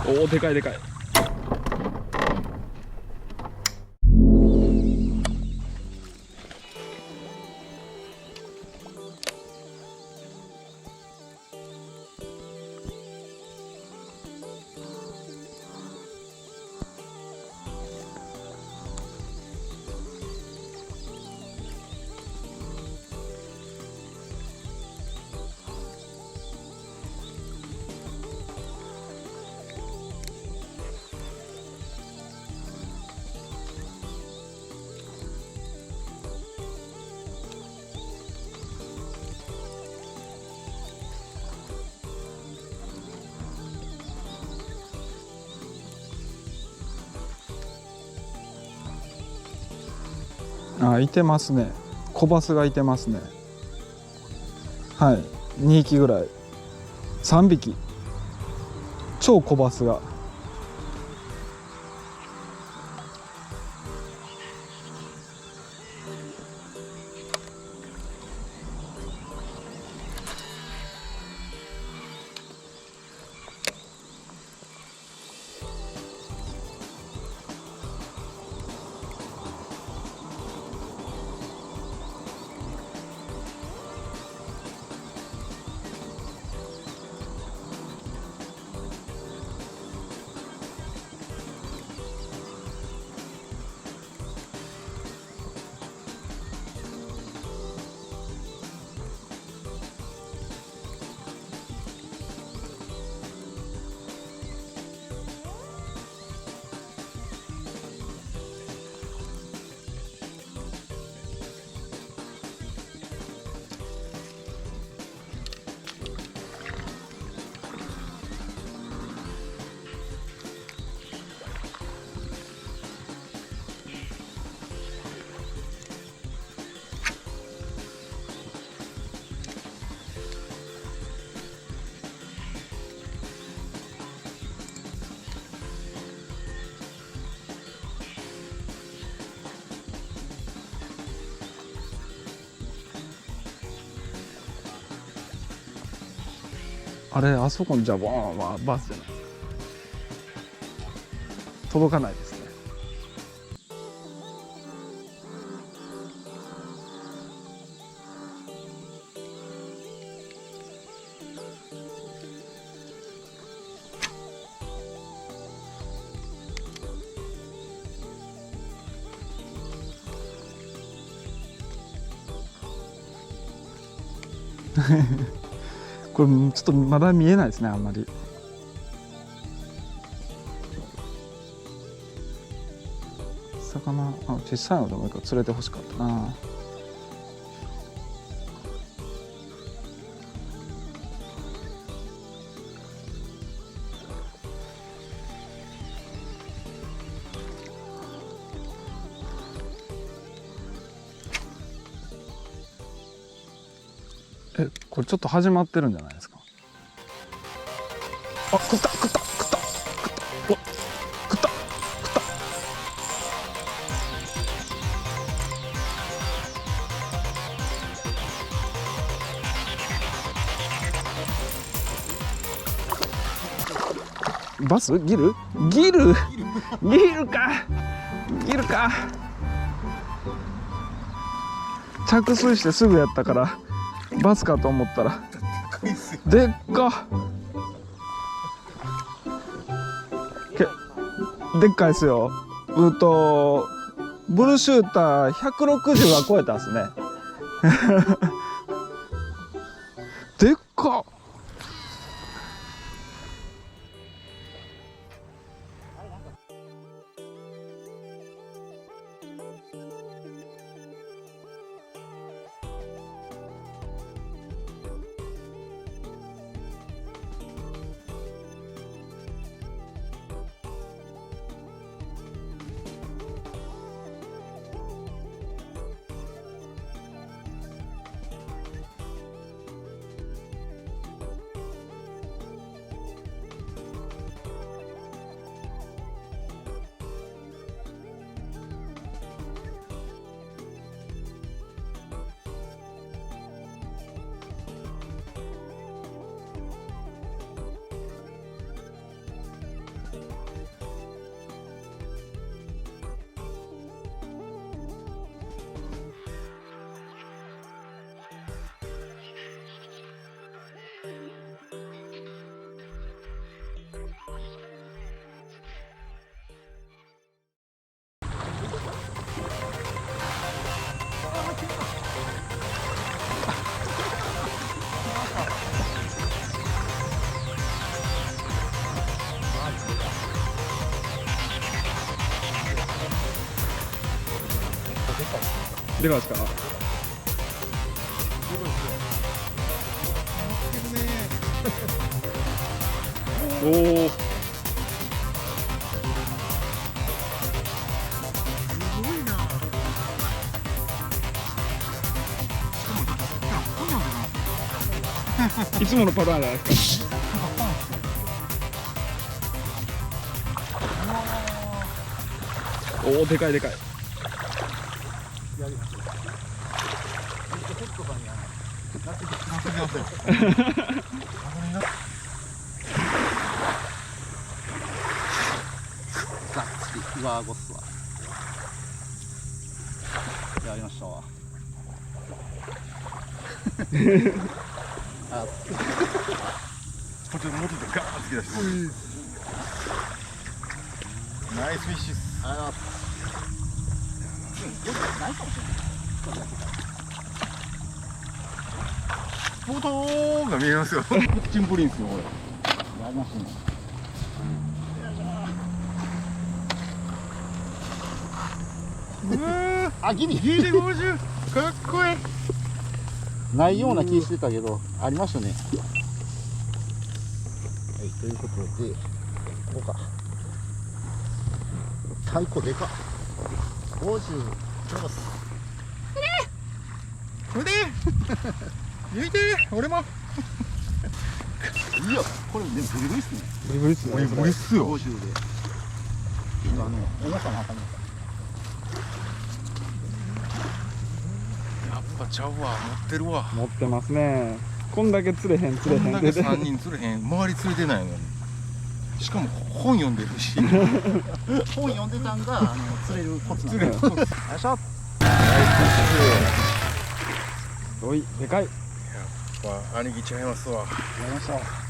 おお、でかいでかい。あ、いてますね。コバスがいてますね。はい、2匹ぐらい、3匹、超コバスが。あれ、あそこにじゃあボーンはバスじゃないですか。届かないですね。これちょっとまだ見えないですね、あんまり。魚、あ、小さいのでもいいから連れてほしかったな。これちょっと始まってるんじゃないですか。あ、食った食った食った食った、お、食った食った。バスギルギルギルかギルか。着水してすぐやったからバスかと思ったらでっか。でっかいですよ。ブルーシューター160は超えたっすね。でっか。でかいですか。おお。いつものパターンじゃないですか。おお、でかいでかい。がっつり岩あごっすわ。やりましたわ。あ、途中で元でガーッ突き出してナイスフィッシュっす。あ、ないかもしれない。ボトーが見えますよ。チンプリンっすよこれ。やりましたね。あ、ギリギリ50かっこいい。ないような気してたけど、ありましたね。はい、ということで、こうか。太鼓でかっ。50。腕抜いて俺も。いや、これでもブリブリっすね。ブリブリっすね。ブリブリっすよ。50で。重さもあかんのか。やっぱちゃうわ、持ってるわ。持ってますね。こんだけ釣れへん釣れへんこんだけ3人釣れへん、周り釣れてないのに。しかも本読んでるし。本読んでたんが、釣れるコツなんで。釣れるコツ。よいしょ。おい、でかい。やっぱ兄貴ちゃいますわ。やりました。